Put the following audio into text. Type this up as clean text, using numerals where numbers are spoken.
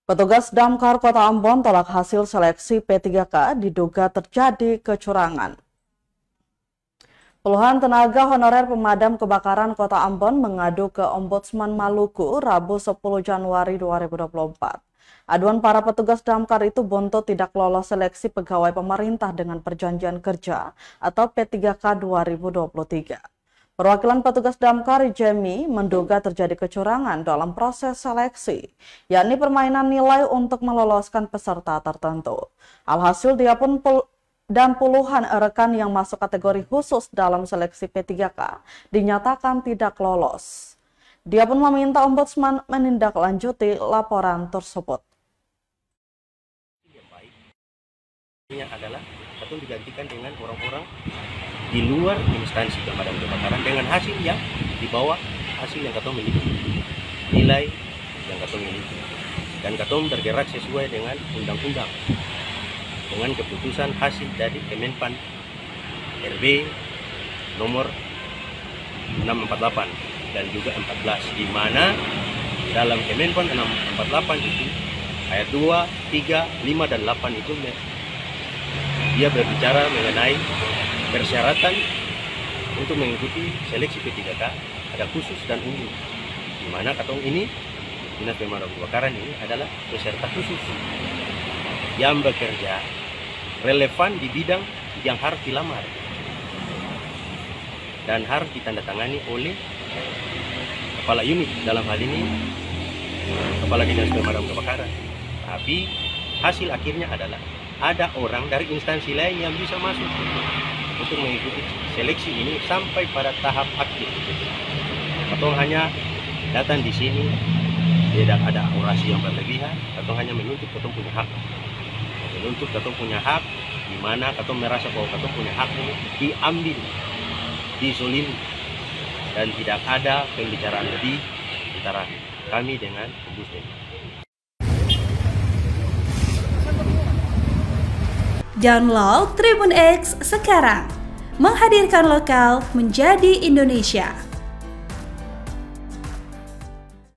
Petugas Damkar Kota Ambon tolak hasil seleksi P3K diduga terjadi kecurangan. Puluhan tenaga honorer pemadam kebakaran Kota Ambon mengadu ke Ombudsman Maluku Rabu 10 Januari 2024. Aduan para petugas damkar itu buntut tidak lolos seleksi pegawai pemerintah dengan perjanjian kerja atau P3K 2023. Perwakilan petugas damkar Jemi menduga terjadi kecurangan dalam proses seleksi, yakni permainan nilai untuk meloloskan peserta tertentu. Alhasil dia pun dan puluhan rekan yang masuk kategori khusus dalam seleksi P3K dinyatakan tidak lolos. Dia pun meminta Ombudsman menindaklanjuti laporan tersebut. Yang adalah atau digantikan dengan orang-orang di luar instansi pemadam kebakaran dengan hasil yang di bawah hasil yang katong miliki, nilai yang katong miliki, dan katong bergerak sesuai dengan undang-undang, dengan keputusan hasil dari Kemenpan RB nomor 648 dan juga 14, di mana dalam Kemenpan 648 itu ayat 2, 3, 5, dan 8 itu dia berbicara mengenai persyaratan untuk mengikuti seleksi P3K ada khusus dan umum, di mana katong ini Dinas Pemadam Kebakaran ini adalah peserta khusus yang bekerja relevan di bidang yang harus dilamar dan harus ditandatangani oleh kepala unit, dalam hal ini kepala Dinas Pemadam Kebakaran. Tapi hasil akhirnya adalah ada orang dari instansi lain yang bisa masuk untuk mengikuti seleksi ini sampai pada tahap akhir. Atau hanya datang di sini tidak ada orasi yang berlebihan, atau hanya menuntut katong punya hak. Menuntut katong punya hak, di mana katong merasa bahwa katong punya hak ini diambil, disolimi, dan tidak ada pembicaraan lebih antara kami dengan Ombudsman. Download Tribun X sekarang, menghadirkan lokal menjadi Indonesia.